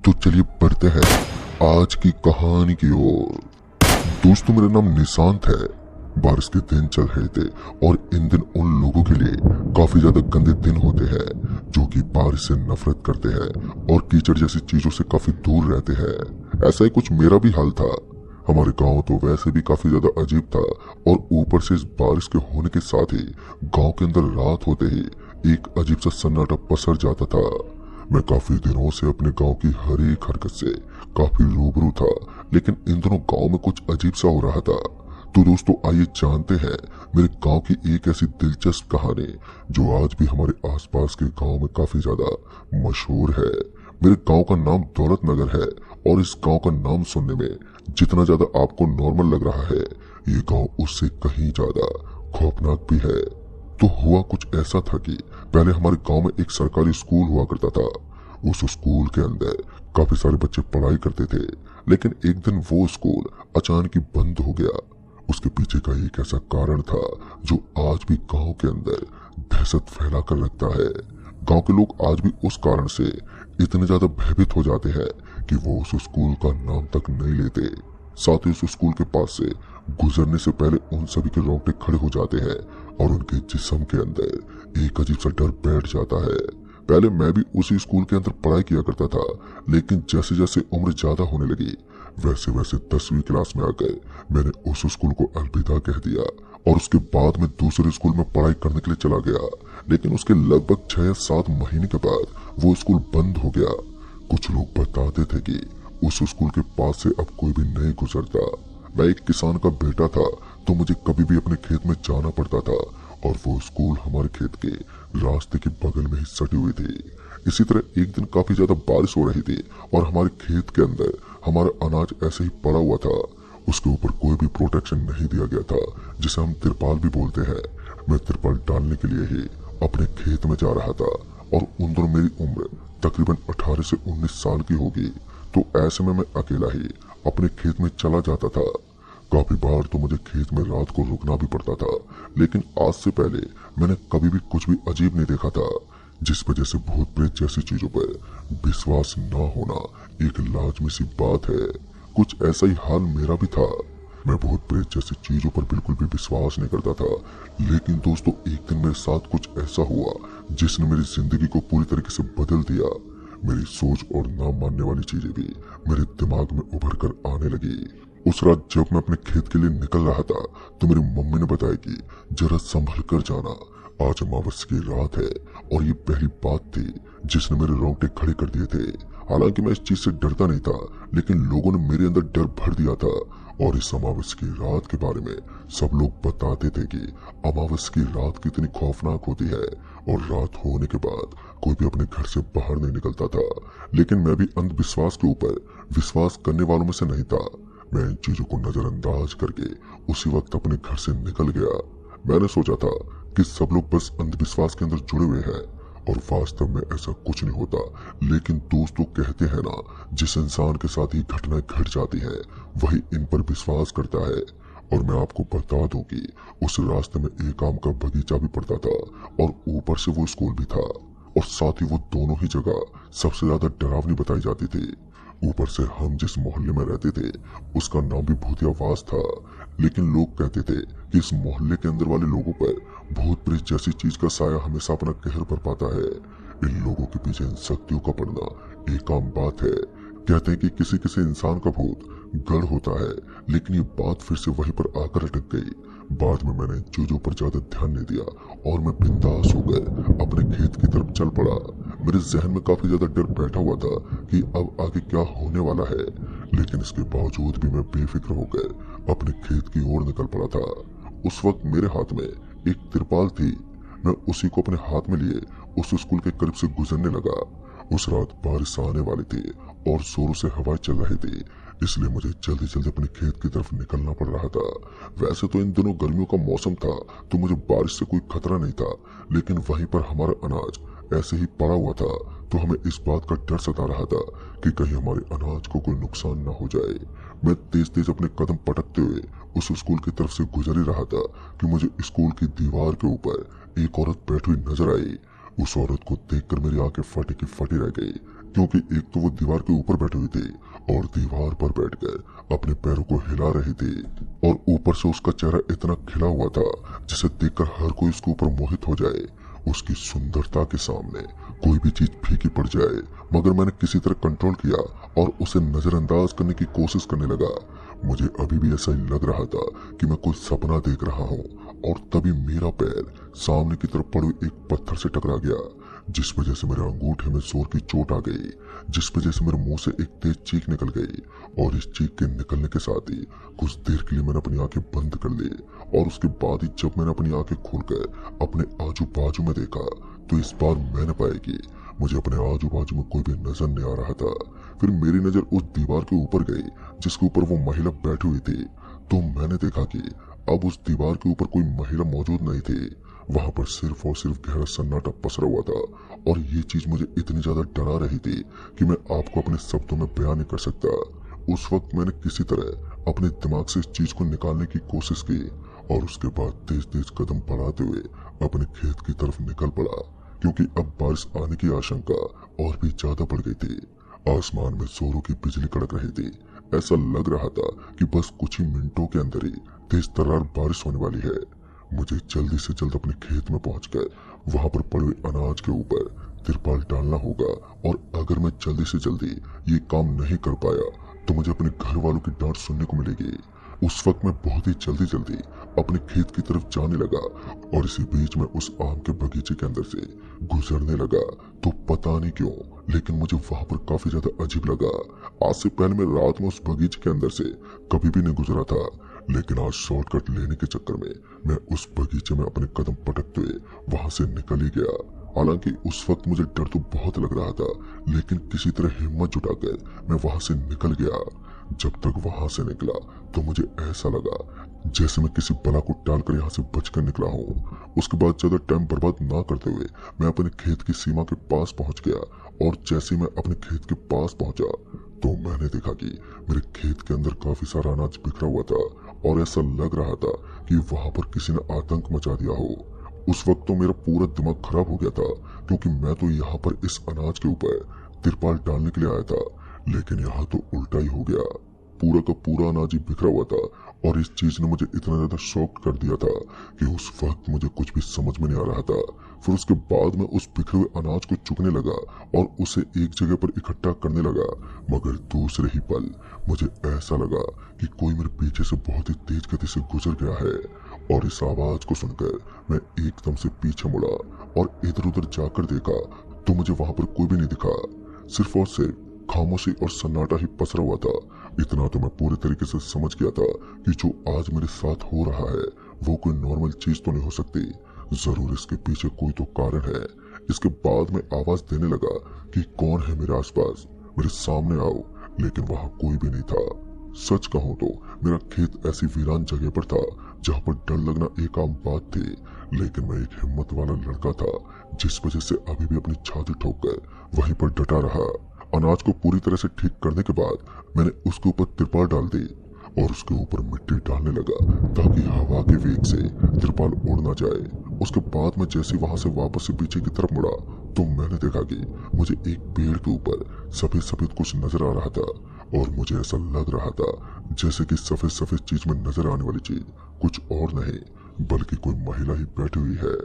तो चलिए बढ़ते हैं आज की कहानी की ओर। दोस्तों, मेरा नाम निशांत है। बारिश के दिन चल रहे थे और इन दिन उन लोगों के लिए काफी ज्यादा गंदे दिन होते हैं जो कि बारिश से नफरत करते हैं और कीचड़ जैसी चीजों से काफी दूर रहते हैं। ऐसा ही कुछ मेरा भी हाल था। हमारे गांव तो वैसे भी काफी ज्यादा अजीब था और ऊपर से इस बारिश के होने के साथ ही गांव के अंदर रात होते ही एक अजीब सा सन्नाटा पसर जाता था। मैं काफी दिनों से अपने गांव की हर एक हरकत से काफी रूबरू था, लेकिन इन दिनों गांव में कुछ अजीब सा हो रहा था। तो दोस्तों, आइए जानते हैं मेरे गांव की एक ऐसी दिलचस्प कहानी जो आज भी हमारे आसपास के गांव में काफी ज्यादा मशहूर है। मेरे गांव का नाम दौलत नगर है और इस गांव का नाम सुनने में जितना ज्यादा आपको नॉर्मल लग रहा है, ये गांव उससे कहीं ज्यादा खौफनाक भी है। तो हुआ कुछ ऐसा था कि पहले हमारे गांव में एक सरकारी स्कूल हुआ करता था। उस स्कूल के अंदर काफी सारे बच्चे पढ़ाई करते थे, लेकिन एक दिन वो स्कूल अचानक ही बंद हो गया। उसके पीछे का एक ऐसा कारण था जो आज भी गांव के अंदर दहशत फैला कर रखता है। गांव के लोग आज भी उस कारण से इतने ज्यादा भयभीत हो जाते हैं कि वो उस स्कूल का नाम तक नहीं लेते। साथ ही उस स्कूल के पास से गुजरने से पहले उन सभी के रोंगटे खड़े हो जाते हैं और उनके जिस्म के अंदर एक अजीब सा डर बैठ जाता है। पहले मैं भी उसी स्कूल के अंदर पढ़ाई किया करता था, लेकिन जैसे जैसे उम्र ज्यादा होने लगी वैसे वैसे 10वीं क्लास में आकर मैंने उस स्कूल को अलविदा कह दिया और उसके बाद मैं दूसरे स्कूल में पढ़ाई करने के लिए चला गया। लेकिन उसके लगभग 6 या 7 महीने के बाद वो स्कूल बंद हो गया। कुछ लोग बताते थे कि उस स्कूल के पास से अब कोई भी नहीं गुजरता। मैं एक किसान का बेटा था, तो मुझे कभी भी अपने खेत में जाना पड़ता था और वो स्कूल हमारे खेत के रास्ते के बगल में ही सटी हुई थी। इसी तरह एक दिन काफी ज्यादा बारिश हो रही थी और हमारे खेत के अंदर हमारा अनाज ऐसे ही पड़ा हुआ था। उसके ऊपर कोई भी प्रोटेक्शन नहीं दिया गया था, जिसे हम तिरपाल भी बोलते हैं। मैं तिरपाल डालने के लिए ही अपने खेत में जा रहा था और उन दोनों मेरी उम्र तकरीबन 18 से 19 साल की होगी। तो ऐसे में मैं अकेला ही अपने खेत में चला जाता था। काफी बार तो मुझे खेत में रात को रुकना भी पड़ता था, लेकिन आज से पहले मैंने कभी भी कुछ भी अजीब नहीं देखा था, जिस वजह से भूत प्रेत जैसी चीजों पर विश्वास न होना एक लाजमी सी बात है। कुछ ऐसा ही हाल मेरा भी था। मैं भूत प्रेत जैसी चीजों पर बिल्कुल भी विश्वास नहीं करता था, लेकिन दोस्तों एक दिन मेरे साथ कुछ ऐसा हुआ जिसने मेरी जिंदगी को पूरी तरीके से बदल दिया। मेरी सोच और ना मानने वाली चीजें भी मेरे दिमाग में उभर कर आने लगी। उस रात जब मैं अपने खेत के लिए निकल रहा था तो मेरी मम्मी ने बताया कि जरा संभल कर जाना, आज अमावस्या की रात है। और ये पहली बात थी जिसने मेरे रोंगटे खड़े कर दिए थे। हालांकि मैं इस चीज से डरता नहीं था, लेकिन लोगों ने मेरे अंदर डर भर दिया था। और इस अमावस्या की रात के बारे में सब लोग बताते थे कि अमावस्या की रात कितनी खौफनाक होती है और रात होने के बाद कोई भी अपने घर से बाहर नहीं निकलता था। लेकिन मैं भी अंधविश्वास के ऊपर विश्वास करने वालों में से नहीं था। मैं इन चीजों को नजरअंदाज करके उसी वक्त अपने घर से निकल गया। मैंने सोचा था कि सब लोग बस अंधविश्वास के अंदर जुड़े हुए हैं और वास्तव में ऐसा कुछ नहीं होता। लेकिन दोस्तों कहते हैं ना, जिस इंसान के साथ ये घटनाएं घट जाती है वही इन पर विश्वास करता है। और मैं आपको बता दूं कि उस रास्ते में एक आम का बगीचा भी पड़ता था और ऊपर से वो स्कूल भी था, और साथ ही वो दोनों ही जगह सबसे ज्यादा डरावनी बताई जाती थी। ऊपर से हम जिस मोहल्ले में रहते थे उसका नाम भी भूतियावास था, लेकिन लोग कहते थे कि इस मोहल्ले के अंदर वाले लोगों पर भूत प्रेत जैसी चीज का साया हमेशा अपना कहर बरपाता है। इन लोगों के पीछे इन शक्तियों का पड़ना एक आम बात है। कहते हैं कि किसी किसी इंसान का भूत गढ़ होता है, लेकिन ये बात फिर से वहीं पर आकर अटक गई। बाद में मैंने चीजों पर ज्यादा ध्यान नहीं दिया और मैं बिंदास होकर अपने खेत की तरफ चल पड़ा। मेरे जहन में काफी ज्यादा डर बैठा हुआ था कि अब आगे क्या होने वाला है, लेकिन इसके बावजूद भी मैं बेफिक्र होकर अपने खेत की ओर निकल पड़ा था। उस वक्त मेरे हाथ में एक तिरपाल थी। मैं उसी को अपने हाथ में लिए उस स्कूल के करीब से गुजरने लगा। उस रात बारिश आने वाली थी और जोरों से हवाएं चल रही थी, इसलिए मुझे जल्दी जल्दी अपने खेत की तरफ निकलना पड़ रहा था। वैसे तो इन दिनों गर्मियों का मौसम था तो मुझे बारिश से कोई खतरा नहीं था, लेकिन वहीं पर हमारा अनाज ऐसे ही पड़ा हुआ था तो हमें इस बात का डर सता रहा था कि कहीं हमारे अनाज को कोई नुकसान न हो जाए। मैं तेज तेज अपने कदम पटकते हुए उस स्कूल की तरफ से गुजर ही रहा था कि मुझे स्कूल की दीवार के ऊपर एक औरत बैठी हुई नजर आई। उस औरत को देखकर मेरी आंखें फटी की फटी रह गई। क्योंकि एक तो वो दीवार के ऊपर बैठे हुए थे और दीवार पर बैठकर अपने पैरों को हिला रहे थे, और ऊपर से उसका चेहरा इतना खिला हुआ था जिसे देखकर हर कोई उसके ऊपर मोहित हो जाए। उसकी सुंदरता के सामने कोई भी चीज फीकी पड़ जाए, मगर मैंने किसी तरह कंट्रोल किया और उसे नजरअंदाज करने की कोशिश करने लगा। मुझे अभी भी ऐसा ही लग रहा था कि मैं कोई सपना देख रहा हूँ, और तभी मेरा पैर सामने की तरफ पड़े एक पत्थर से टकरा गया, जिस वजह से मेरे अंगूठे में जोर की चोट आ गई, जिस वजह से मेरे मुंह से एक तेज चीख निकल गई। और इस चीख के निकलने के साथ ही कुछ देर के लिए मैंने अपनी आंखें बंद कर ली, और उसके बाद ही जब मैंने अपनी आंखें खोलकर अपने आजू बाजू में देखा तो इस बार मैंने पाया कि मुझे अपने आजू बाजू में कोई भी नजर नहीं आ रहा था। फिर मेरी नजर उस दीवार के ऊपर गई जिसके ऊपर वो महिला बैठी हुई थी, तो मैंने देखा कि अब उस दीवार के ऊपर कोई महिला मौजूद नहीं थी। वहां पर सिर्फ और सिर्फ गहरा सन्नाटा पसरा हुआ था, और ये चीज मुझे इतनी ज्यादा डरा रही थी कि मैं आपको अपने शब्दों में बयान नहीं कर सकता। उस वक्त मैंने किसी तरह अपने दिमाग से इस चीज को निकालने की कोशिश की, और उसके बाद तेज तेज कदम बढ़ाते हुए अपने खेत की तरफ निकल पड़ा, क्योंकि अब बारिश आने की आशंका और भी ज्यादा बढ़ गई थी। आसमान में जोरों की बिजली कड़क रही थी। ऐसा लग रहा था कि बस कुछ ही मिनटों के अंदर ही तेज तर्रार बारिश होने वाली है। मुझे जल्दी से जल्द अपने खेत में पहुंचकर वहां पर पड़े हुए अनाज के ऊपर तिरपाल डालना होगा, और अगर मैं जल्दी से जल्दी ये काम नहीं कर पाया तो मुझे अपने घर वालों की डांट सुनने को मिलेगी। उस वक्त मैं बहुत ही जल्दी अपने खेत की तरफ जाने लगा, और इसी बीच में उस आम के बगीचे के अंदर से गुजरने लगा। तो पता नहीं क्यों, लेकिन मुझे वहां पर काफी ज्यादा अजीब लगा। आज से पहले मैं रात में उस बगीचे के अंदर से कभी भी नहीं गुजरा था, लेकिन आज शॉर्टकट लेने के चक्कर में मैं उस बगीचे में अपने कदम पटकते हुए वहां से निकल ही गया। हालांकि उस वक्त मुझे डर तो बहुत लग रहा था, लेकिन किसी तरह हिम्मत जुटाकर मैं वहां से निकल गया। जब तक वहां से निकला तो मुझे ऐसा लगा जैसे मैं किसी बला को टालकर यहाँ से बचकर निकला हूँ। उसके बाद ज्यादा टाइम बर्बाद ना करते हुए मैं अपने खेत की सीमा के पास पहुंच गया, और जैसे मैं अपने खेत के पास पहुंचा तो मैंने देखा कि मेरे खेत के अंदर काफी सारा अनाज बिखरा हुआ था, और ऐसा लग रहा था कि वहां पर किसी ने आतंक मचा दिया हो। उस वक्त तो मेरा पूरा दिमाग खराब हो गया था, क्योंकि मैं तो यहाँ पर इस अनाज के ऊपर तिरपाल डालने के लिए आया था, लेकिन यहाँ तो उल्टा ही हो गया। पूरा का पूरा अनाज ही बिखरा हुआ था, और इस चीज ने मुझे इतना ज्यादा शॉक कर दिया था कि उस वक्त मुझे कुछ भी समझ में नहीं आ रहा था। फिर उसके बाद मैं उस बिखरे हुए अनाज को चुगने लगा और उसे एक जगह पर इकट्ठा करने लगा, मगर दूसरे ही पल मुझे ऐसा लगा कि कोई मेरे पीछे से बहुत ही तेज गति से गुजर गया है। और इस आवाज को सुनकर मैं एकदम से पीछे मुड़ा और इधर उधर जाकर देखा तो मुझे वहां पर कोई भी नहीं दिखा। सिर्फ और सिर्फ खामोशी और सन्नाटा ही पसरा हुआ था। इतना तो मैं पूरे तरीके से समझ गया था कि जो आज मेरे साथ हो रहा है वो कोई नॉर्मल चीज तो नहीं हो सकती, जरूर इसके पीछे कोई तो कारण है। इसके बाद मैं आवाज देने लगा कि कौन है मेरे आसपास, मेरे सामने आओ, लेकिन वहां कोई भी नहीं था। सच कहूं तो मेरा खेत ऐसी वीरान जगह पर था जहां पर डर लगना एक आम बात थी, लेकिन मैं एक हिम्मत वाला लड़का था, जिस वजह से अभी भी अपनी छाती ठोककर वहीं पर डटा रहा। अनाज को पूरी तरह से ठीक करने के बाद मैंने उसके ऊपर तिरपाल डाल दी और उसके ऊपर मिट्टी डालने लगा ताकि हवा के वेग से तिरपाल उड़ ना जाए। उसके बाद मैं जैसे वहां से वापस से पीछे की तरफ मुड़ा तो मैंने देखा कि मुझे एक पेड़ के ऊपर सफेद सफेद कुछ नजर आ रहा था, और मुझे ऐसा लग रहा था जैसे कि सफेद सफेद चीज में नजर आने वाली चीज कुछ और नहीं बल्कि कोई महिला ही बैठी हुई है।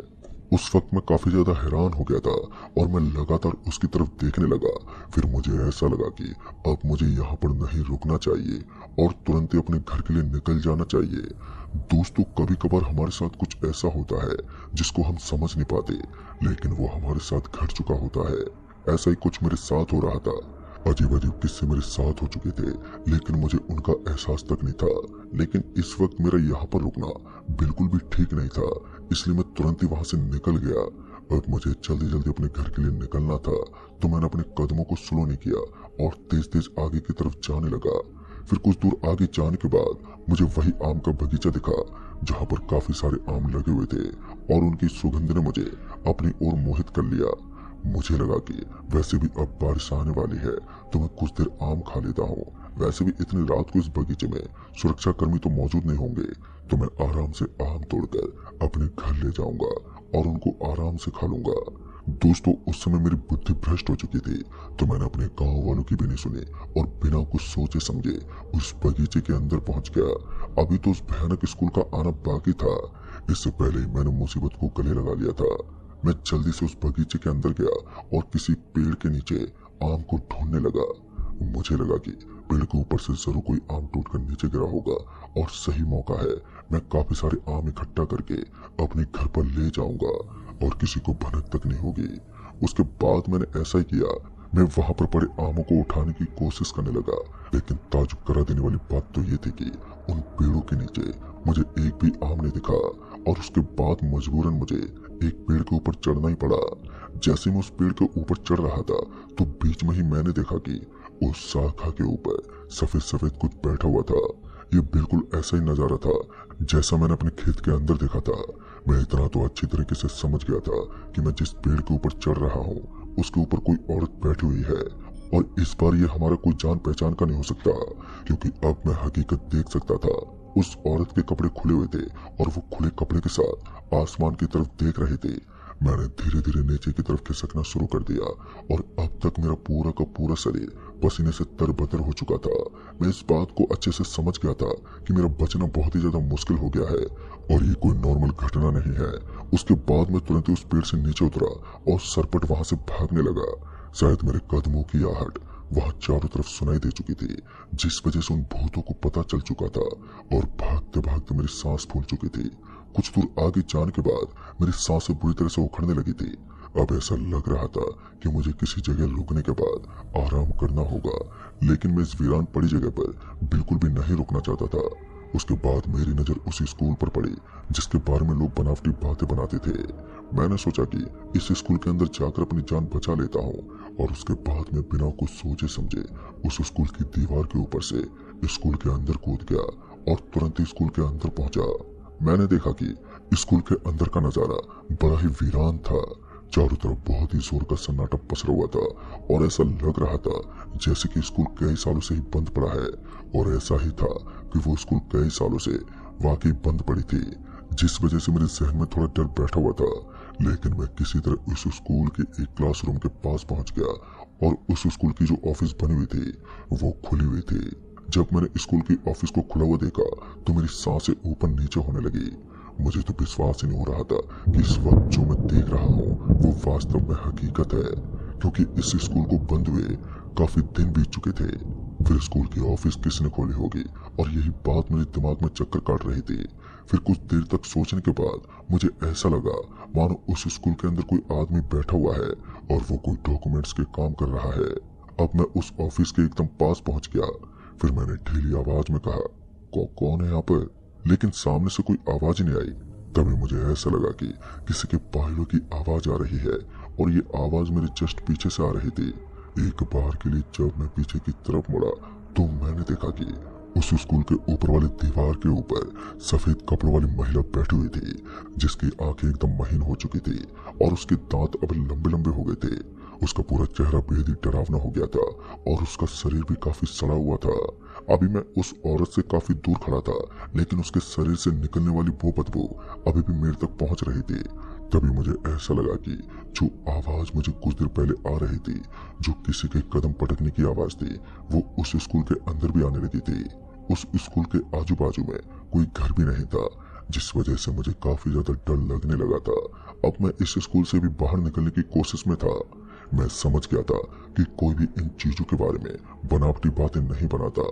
उस वक्त मैं काफी ज्यादा हैरान हो गया था और मैं लगातार उसकी तरफ देखने लगा। फिर मुझे ऐसा लगा कि अब मुझे यहाँ पर नहीं रुकना चाहिए और तुरंत ही अपने घर के लिए निकल जाना चाहिए। दोस्तों, कभी कभार हमारे साथ कुछ ऐसा होता है जिसको हम समझ नहीं पाते, लेकिन वो हमारे साथ घट चुका होता है। ऐसा ही कुछ मेरे साथ हो रहा था। अजीब अजीब किस्से मेरे साथ हो चुके थे, लेकिन मुझे उनका एहसास तक नहीं था। लेकिन इस वक्त मेरा यहाँ पर रुकना बिल्कुल भी ठीक नहीं था, इसलिए मैं तुरंत ही वहां से निकल गया। अब मुझे जल्दी जल्दी अपने घर के लिए निकलना था, तो मैंने अपने कदमों को स्लो नहीं किया और तेज तेज आगे की तरफ जाने लगा। फिर कुछ दूर आगे जाने के बाद मुझे वही आम का बगीचा दिखा जहाँ पर काफी सारे आम लगे हुए थे, और उनकी सुगंध ने मुझे अपनी ओर मोहित कर लिया। मुझे लगा कि वैसे भी अब बारिश आने वाली है तो मैं कुछ देर आम खा लेता हूँ। वैसे भी इतनी रात को इस बगीचे में सुरक्षा कर्मी तो मौजूद नहीं होंगे, तो मैं आराम से आम तोड़कर अपने घर ले जाऊंगा और उनको आराम से खा लूंगा। दोस्तों उस समय मेरी बुद्धि भ्रष्ट हो चुकी थी, तो मैंने अपने गांव वालों की भी नहीं सुनी और बिना कुछ सोचे समझे उस बगीचे के अंदर पहुंच गया। अभी तो उस भयानक स्कूल का आना बाकी था। इससे पहले ही मैंने मुसीबत को गले लगा लिया था। मैं जल्दी से उस बगीचे के अंदर गया और किसी पेड़ के नीचे आम को ढूंढने लगा। मुझे लगा कि पेड़ के ऊपर से जरूर कोई आम टूटकर नीचे गिरा होगा और सही मौका है, मैं काफी सारे आम इकट्ठा करके अपने घर पर ले जाऊंगा और किसी को भनक तक नहीं होगी। उसके बाद मैंने ऐसा ही किया। मैं वहां पर पड़े आमों को उठाने की कोशिश करने लगा, लेकिन ताज्जुब करा देने वाली बात तो ये थी कि उन पेड़ों के नीचे मुझे एक भी आम नहीं दिखा और उसके बाद मजबूरन मुझे एक पेड़ के ऊपर चढ़ना ही पड़ा। जैसे मैं उस पेड़ के ऊपर चढ़ रहा था तो बीच में ही मैंने देखा कि उस शाखा के ऊपर सफेद सफेद कुछ बैठा हुआ था। ये बिल्कुल ऐसा ही नजारा था जैसा मैंने अपने खेत के अंदर देखा था। मैं इतना तो अच्छी तरीके से समझ गया था कि मैं जिस पेड़ के ऊपर चढ़ रहा हूँ उसके ऊपर कोई औरत बैठी हुई है और इस बार ये हमारा कोई जान पहचान का नहीं हो सकता, क्योंकि अब मैं हकीकत देख सकता था। उस औरत के कपड़े खुले हुए थे और वो खुले कपड़े के साथ आसमान की तरफ देख रहे थे। मैंने धीरे धीरे नीचे की तरफ खिसकना शुरू कर दिया और अब तक मेरा पूरा का पूरा शरीर पसीने से तरबतर हो चुका था। मैं इस बात को अच्छे से समझ गया था कि मेरा बचना बहुत ही ज्यादा मुश्किल हो गया है और ये कोई नॉर्मल घटना नहीं है। उसके बाद मैं तुरंत ही उस पेड़ से नीचे उतरा और सरपट वहां से भागने लगा। शायद मेरे कदमों की आहट वहां चारों तरफ सुनाई दे चुकी थी, जिस वजह से उन भूतों को पता चल चुका था और भागते भागते मेरी सांस फूल चुकी थी। कुछ दूर आगे जाने के बाद मेरी सांसें बुरी तरह से उखड़ने लगी थी। अब ऐसा लग रहा था कि मुझे किसी जगह रुकने के बाद आराम करना होगा, लेकिन मैं इस वीरान पड़ी जगह पर बिल्कुल भी नहीं रुकना चाहता था। उसके बाद मेरी नजर उसी स्कूल पर पड़ी जिसके बारे में लोग बनावटी बातें बनाते थे। मैंने सोचा कि इस स्कूल के अंदर जाकर अपनी जान बचा लेता हूँ और उसके बाद मैं बिना कुछ सोचे समझे उस स्कूल की दीवार के ऊपर से स्कूल के अंदर कूद गया और तुरंत ही स्कूल के अंदर पहुंचा। मैंने देखा कि स्कूल के अंदर का नजारा बड़ा ही वीरान था। चारों तरफ बहुत ही जोर का सन्नाटा पसरा हुआ था और ऐसा लग रहा था जैसे कि स्कूल कई सालों से ही बंद पड़ा है। और ऐसा ही था कि वो स्कूल कई सालों से वाकई बंद पड़ी थी, जिस वजह से मेरे जहन में थोड़ा डर बैठा हुआ था। लेकिन मैं किसी तरह उस स्कूल के एक क्लासरूम के पास पहुंच गया और उस स्कूल की जो ऑफिस बनी हुई थी वो खुली हुई थी। जब मैंने स्कूल की ऑफिस को खुला हुआ देखा तो मेरी सांसें ऊपर नीचे होने लगी। मुझे तो विश्वास ही नहीं हो रहा था कि इस वक्त जो मैं देख रहा हूँ वो वास्तव में हकीकत है, क्योंकि इस स्कूल को बंद हुए काफी दिन बीत चुके थे। फिर स्कूल की ऑफिस किसने खोली होगी और यही बात मेरे दिमाग में चक्कर काट रही थी। फिर कुछ देर तक सोचने के बाद मुझे ऐसा लगा मानो उस स्कूल के अंदर कोई आदमी बैठा हुआ है और वो कोई डॉक्यूमेंट्स के काम कर रहा है। अब मैं उस ऑफिस के एकदम पास पहुंच गया। फिर मैंने ढीली आवाज में कहा, कौन है यहाँ पर? लेकिन सामने से कोई आवाज ही नहीं आई। तभी मुझे ऐसा लगा कि किसी के पायलों की आवाज आ रही है और ये आवाज मेरे जस्ट पीछे से आ रही थी। एक बार के लिए जब मैं पीछे की तरफ मुड़ा तो मैंने देखा कि उस स्कूल के ऊपर वाली दीवार के ऊपर सफेद कपड़ों वाली महिला बैठी हुई थी, जिसकी आंखें एकदम महीन हो चुकी थी और उसके दांत अब लंबे लंबे हो गए थे। उसका पूरा चेहरा बेहद ही डरावना हो गया था और उसका शरीर भी काफी सड़ा हुआ था। अभी मैं उस औरत से काफी दूर खड़ा था, लेकिन उसके शरीर से निकलने वाली वो बदबू अभी भी मेरे तक पहुंच रही थी। तभी मुझे ऐसा लगा कि जो आवाज मुझे कुछ देर पहले आ रही थी, जो किसी के कदम पटकने की आवाज थी, वो उस स्कूल के अंदर भी आने लगी थी। उस स्कूल के आजू बाजू में कोई घर भी नहीं था, जिस वजह से मुझे काफी ज्यादा डर लगने लगा था। अब मैं इस स्कूल से भी बाहर निकलने की कोशिश में था। मैं समझ गया था कि कोई भी इन चीजों के बारे में बनावटी बातें नहीं बनाता,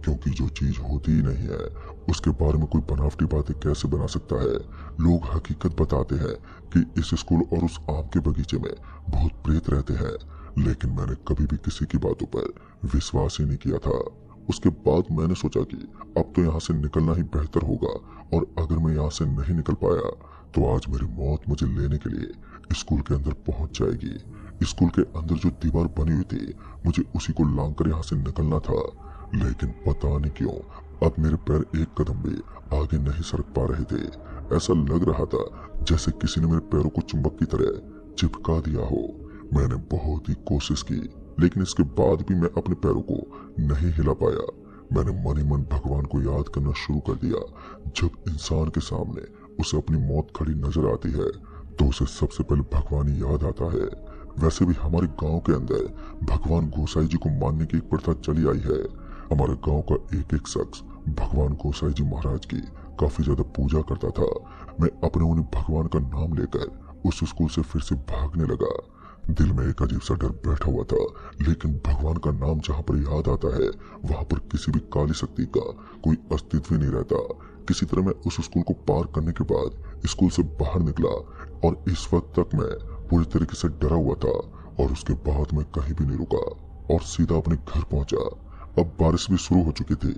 क्योंकि जो चीज होती ही नहीं है उसके बारे में कोई बनावटी बातें कैसे बना सकता है। लोग हकीकत बताते हैं कि इस स्कूल और उस आम के बगीचे में भूत प्रेत रहते हैं, लेकिन मैंने कभी भी किसी की बातों पर विश्वास ही नहीं किया था। उसके बाद मैंने सोचा कि अब तो यहाँ से निकलना ही बेहतर होगा और अगर मैं यहाँ से नहीं निकल पाया तो आज मेरी मौत मुझे लेने के लिए स्कूल के अंदर पहुंच जाएगी। स्कूल के अंदर जो दीवार बनी हुई थी, मुझे उसी को लांघकर यहाँ से निकलना था, लेकिन पता नहीं क्यों अब मेरे पैर एक कदम भी आगे नहीं सरक पा रहे थे। ऐसा लग रहा था जैसे किसी ने मेरे पैरों को चुंबक की तरह चिपका दिया हो। मैंने बहुत ही कोशिश की, लेकिन इसके बाद भी मैं अपने पैरों को नहीं हिला पाया। मैंने मन ही मन भगवान को याद करना शुरू कर दिया। जब इंसान के सामने उसे अपनी मौत खड़ी नजर आती है तो उसे सबसे पहले भगवान ही याद आता है। वैसे भी हमारे गांव के अंदर भगवान गोसाई जी को मानने की एक प्रथा चली आई है। हमारे गांव का एक एक शख्स भगवान गोसाई जी महाराज की काफी ज्यादा पूजा करता था। मैं अपने उन्हीं भगवान का नाम लेकर उस स्कूल से फिर से भागने लगा। दिल में एक अजीब सा डर बैठा हुआ था, लेकिन भगवान का नाम जहाँ पर याद आता है वहां पर किसी भी काली शक्ति का कोई अस्तित्व ही नहीं रहता। किसी तरह मैं उस स्कूल को पार करने के बाद स्कूल से बाहर निकला और इस वक्त तक मैं पूरी तरीके से डरा हुआ था। और उसके बाद मैं कहीं भी नहीं रुका और सीधा अपने घर पहुंचा। अब बारिश भी शुरू हो चुकी थी।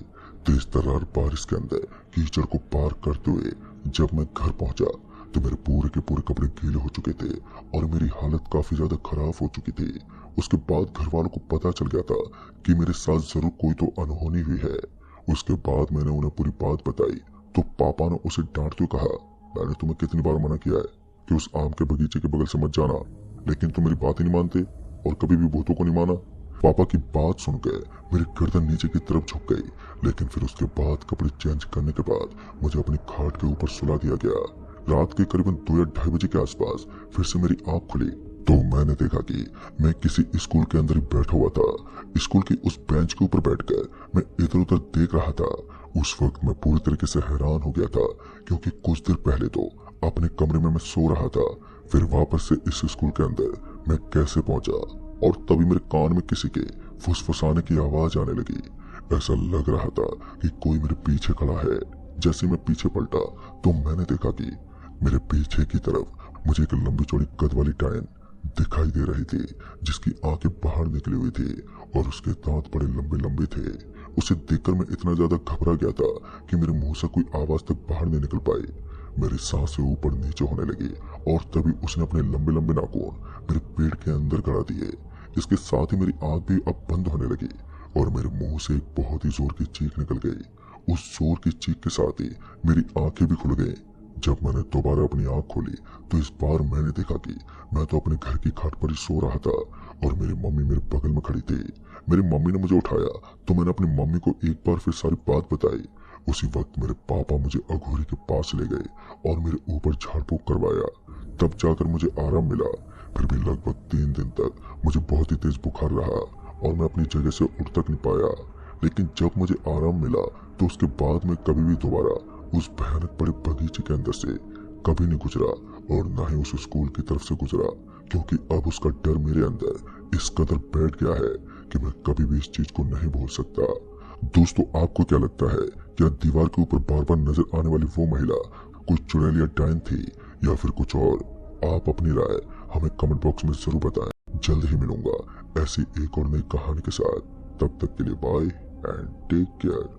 तेज तर्रार बारिश के अंदर कीचड़ को पार करते हुए जब मैं घर पहुंचा तो मेरे पूरे के पूरे कपड़े गीले हो चुके थे और मेरी हालत काफी ज्यादा खराब हो चुकी थी। उसके बाद घर वालों को पता चल गया था कि मेरे साथ जरूर कोई तो अनहोनी हुई है। उसके बाद मैंने उन्हें पूरी बात बताई तो पापा ने उसे डांटते हुए कहा, मैंने तुम्हें कितनी बार मना किया है कि उस आम के बगीचे के बगल से मत जाना, लेकिन तुम मेरी बात ही नहीं मानते और कभी भी भूतों को नहीं माना। पापा की बात सुनकर मेरी गर्दन नीचे की तरफ झुक गई, लेकिन फिर उसके बाद कपड़े चेंज करने के बाद मुझे अपनी खाट के ऊपर सुला दिया गया। रात के करीबन 2 या 2:30 बजे के आसपास फिर से मेरी आंख खुली तो मैंने देखा कि मैं किसी स्कूल के अंदर ही बैठा हुआ था। स्कूल की उस बेंच के ऊपर बैठकर मैं इधर उधर देख रहा था। उस वक्त मैं पूरी तरीके से हैरान हो गया था, क्योंकि कुछ देर पहले तो अपने कमरे में मैं सो रहा था, फिर वापस से इस स्कूल के अंदर मैं कैसे पहुंचा। और तभी मेरे कान में किसी के फुसफुसाने की आवाज आने लगी। ऐसा लग रहा था कि कोई मेरे पीछे खड़ा है। जैसे मैं पीछे पलटा तो मैंने देखा कि मेरे पीछे की तरफ मुझे एक लंबी चौड़ी कद वाली डायन दिखाई दे रही थी, जिसकी आंखें बाहर निकली हुई थी और उसके दांत बड़े लंबे लंबे थे। उसे देखकर मैं इतना ज्यादा घबरा गया था कि मेरे मुंह से कोई आवाज तक बाहर नहीं निकल पाई। मेरी सांसें ऊपर नीचे होने लगी और तभी उसने अपने लंबे लंबे नाखून मेरे पेट के अंदर गड़ा दिए। इसके साथ ही मेरी आंख भी अब बंद होने लगी और मेरे मुंह से एक बहुत ही जोर की चीख निकल गई। उस जोर की चीख के साथ ही मेरी आंखें भी खुल गई। जब मैंने दोबारा अपनी आंख खोली तो इस बार मैंने देखा कि मैं तो अपने घर की खाट पर ही सो रहा था और मेरी मम्मी मेरे बगल में खड़ी थी। मेरी मम्मी ने मुझे उठाया तो मैंने अपनी मम्मी को एक बार फिर सारी बात बताई। उसी वक्त मेरे पापा मुझे अघोरी के पास ले गए और मेरे ऊपर झाड़ फूक करवाया। तब जाकर मुझे आराम मिला। फिर भी लगभग 3 दिन तक मुझे बहुत ही तेज बुखार रहा और मैं अपनी जगह से उठ तक नहीं पाया। लेकिन जब मुझे आराम मिला तो उसके बाद मैं कभी भी दोबारा उस भयानक बड़े बगीचे के अंदर से कभी नहीं गुजरा और ना ही उस स्कूल की तरफ से गुजरा, क्योंकि अब उसका डर मेरे अंदर इस कदर बैठ गया है कि मैं कभी भी इस चीज को नहीं भूल सकता। दोस्तों, आपको क्या लगता है, क्या दीवार के ऊपर बार बार नजर आने वाली वो महिला कोई चुड़ैल या डायन थी या फिर कुछ और? आप अपनी राय हमें कमेंट बॉक्स में जरूर बताएं। जल्द ही मिलूंगा ऐसी एक और नई कहानी के साथ। तब तक के लिए बाय एंड टेक केयर।